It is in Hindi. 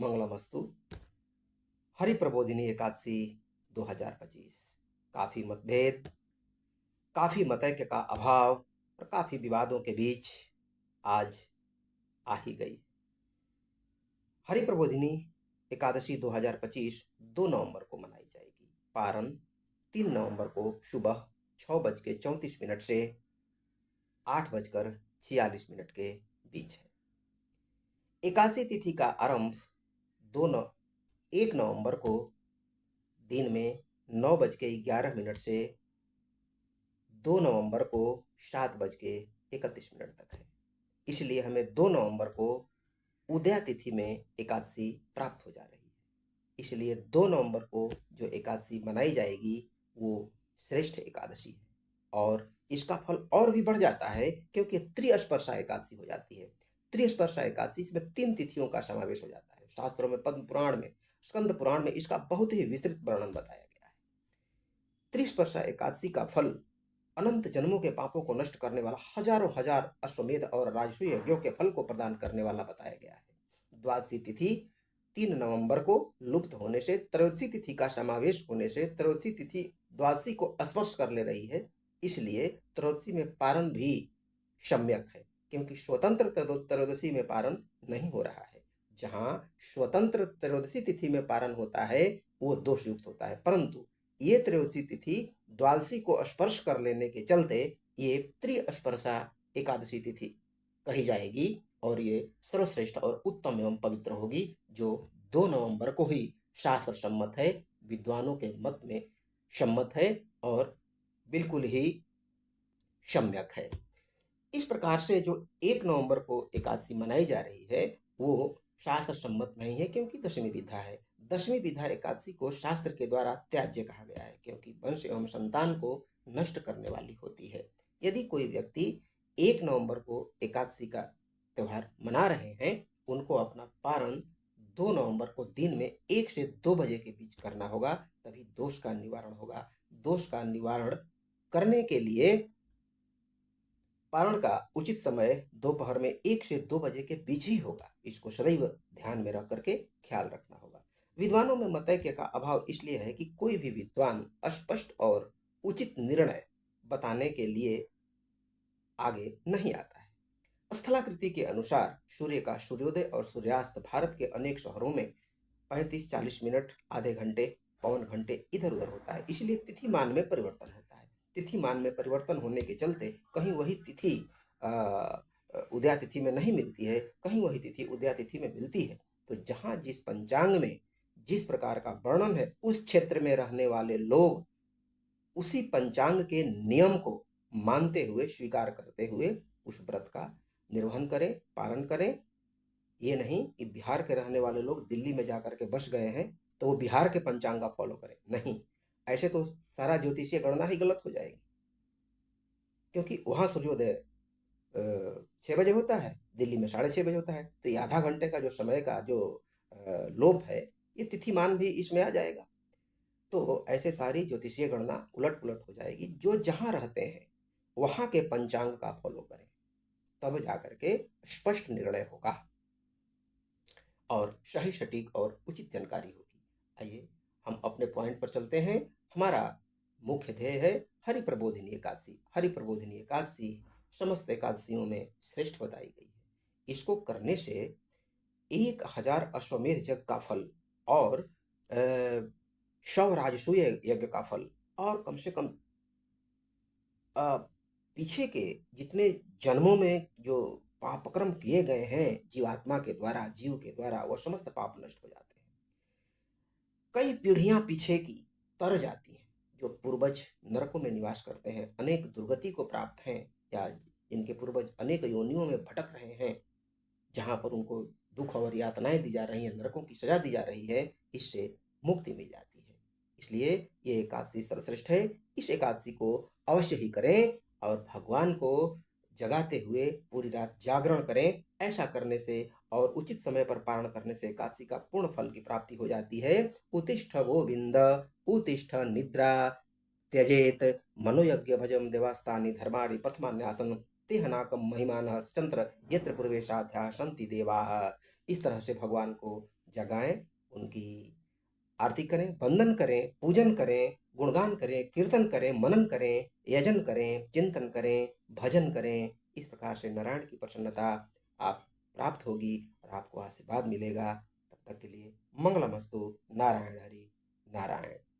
मंगलमस्तु। हरिप्रबोधिनी एकादशी 2025। काफी मतभेद, काफी मतैक्य का अभाव और काफी विवादों के बीच आज आ ही गई। हरिप्रबोधिनी एकादशी 2025 2 नवंबर को मनाई जाएगी। पारण 3 नवंबर को सुबह 6:34 से 8:46 के बीच है। एकादशी तिथि का आरंभ 1 नवंबर को दिन में 9:11 से 2 नवंबर को 7:31 तक है। इसलिए हमें 2 नवंबर को उदया तिथि में एकादशी प्राप्त हो जा रही है। इसलिए 2 नवंबर को जो एकादशी मनाई जाएगी वो श्रेष्ठ एकादशी है और इसका फल और भी बढ़ जाता है क्योंकि त्रिस्पर्शा एकादशी हो जाती है। त्रिस्पर्शा एकादशी, इसमें 3 तिथियों का समावेश हो जाता है। शास्त्रों में, पद्म पुराण में, स्कंद पुराण में इसका बहुत ही विस्तृत वर्णन बताया गया है। त्रिस्पर्शा एकादशी का फल अनंत जन्मों के पापों को नष्ट करने वाला, हजारों हजार अश्वमेध और राजसूय यज्ञों के फल को प्रदान करने वाला बताया गया है। द्वादशी तिथि 3 नवंबर को लुप्त होने से, त्रयोदशी तिथि का समावेश होने से, त्रयोदशी तिथि द्वादशी को स्पर्श कर ले रही है। इसलिए त्रयोदशी में पारण भी सम्यक है क्योंकि स्वतंत्र त्रयोदशी में पारण नहीं हो रहा है। जहां स्वतंत्र त्रयोदशी तिथि में पारण होता है वो दोष युक्त होता है, परंतु ये त्रयोदशी तिथि द्वादशी को स्पर्श कर लेने के चलते ये त्रिस्पर्शा एकादशी तिथि कही जाएगी और ये सर्वश्रेष्ठ और उत्तम एवं पवित्र होगी, जो 2 नवंबर को ही शास्त्र सम्मत है, विद्वानों के मत में सम्मत है और बिल्कुल ही सम्यक है। इस प्रकार से जो 1 नवंबर को एकादशी मनाई जा रही है वो शास्त्र सम्मत नहीं है क्योंकि दशमी विधा है। दशमी विधा एकादशी को शास्त्र के द्वारा त्याज्य कहा गया है क्योंकि वंश एवं संतान को नष्ट करने वाली होती है। यदि कोई व्यक्ति 1 नवंबर को एकादशी का त्यौहार मना रहे हैं, उनको अपना पारण 2 नवंबर को दिन में 1 से 2 बजे के बीच करना होगा, तभी दोष का निवारण होगा। दोष का निवारण करने के लिए पारण का उचित समय दोपहर में 1 से 2 बजे के बीच ही होगा। इसको सदैव ध्यान में रख करके ख्याल रखना होगा। विद्वानों में मतैक्य का अभाव इसलिए है कि कोई भी विद्वान स्पष्ट और उचित निर्णय बताने के लिए आगे नहीं आता है। स्थलाकृति के अनुसार सूर्य का सूर्योदय और सूर्यास्त भारत के अनेक शहरों में 35-40 मिनट, आधे घंटे, पौन घंटे इधर उधर होता है। इसलिए तिथि मान में परिवर्तन होता है। तिथि मान में परिवर्तन होने के चलते कहीं वही तिथि उदया तिथि में नहीं मिलती है, कहीं वही तिथि उदया तिथि में मिलती है। तो जहां जिस पंचांग में जिस प्रकार का वर्णन है, उस क्षेत्र में रहने वाले लोग उसी पंचांग के नियम को मानते हुए, स्वीकार करते हुए उस व्रत का निर्वहन करें, पालन करें। ये नहीं कि बिहार के रहने वाले लोग दिल्ली में जाकर के बस गए हैं तो वो बिहार के पंचांग का फॉलो करें, नहीं। ऐसे तो सारा ज्योतिषीय गणना ही गलत हो जाएगी क्योंकि वहां सूर्योदय 6 बजे होता है, दिल्ली में 6:30 बजे होता है, तो ये आधा घंटे का जो समय का जो लोप है, ये तिथिमान भी इसमें आ जाएगा। तो ऐसे सारी ज्योतिषीय गणना उलट पुलट हो जाएगी। जो जहां रहते हैं वहां के पंचांग का फॉलो करें, तब जाकर के स्पष्ट निर्णय होगा और सही, सटीक और उचित जानकारी होगी। आइए हम अपने पॉइंट पर चलते हैं। हमारा मुख्य ध्येय है हरिप्रबोधिनी एकादशी। हरिप्रबोधिनी एकादशी समस्त एकादशियों में श्रेष्ठ बताई गई है। इसको करने से 1000 अश्वमेध यज्ञ का फल और 100 राजसूय यज्ञ का फल और कम से कम पीछे के जितने जन्मों में जो पापकर्म किए गए हैं जीवात्मा के द्वारा, जीव के द्वारा, वह समस्त पाप नष्ट हो जाते हैं। कई पीढ़ियां पीछे की तर जाती हैं। जो पूर्वज नरकों में निवास करते हैं, अनेक दुर्गति को प्राप्त हैं, या इनके पूर्वज अनेक योनियों में भटक रहे हैं, जहां पर उनको दुख और यातनाएं दी जा रही हैं, नरकों की सजा दी जा रही है, इससे मुक्ति मिल जाती है। इसलिए ये एकादशी सर्वश्रेष्ठ है। इस एकादशी को अवश्य ही करें और भगवान को जगाते हुए पूरी रात जागरण करें। ऐसा करने से और उचित समय पर पारण करने से एकादशी का पूर्ण फल की प्राप्ति हो जाती है। उत्तिष्ठ गोविंद उत्तिष्ठ निद्रा त्यजेत मनोयज्ञ भजम देवास्तानि धर्माणि प्रथमान्यासन तेहनाकम महिमान चंद्र यत्र पूर्वेशाध्या संति देवा। इस तरह से भगवान को जगाएं, उनकी आरती करें, वंदन करें, पूजन करें, गुणगान करें, कीर्तन करें, मनन करें, यजन करें, चिंतन करें, भजन करें। इस प्रकार से नारायण की प्रसन्नता आप प्राप्त होगी और आपको आशीर्वाद मिलेगा। तब तक के लिए मंगलमस्तु। नारायण हरि नारायण।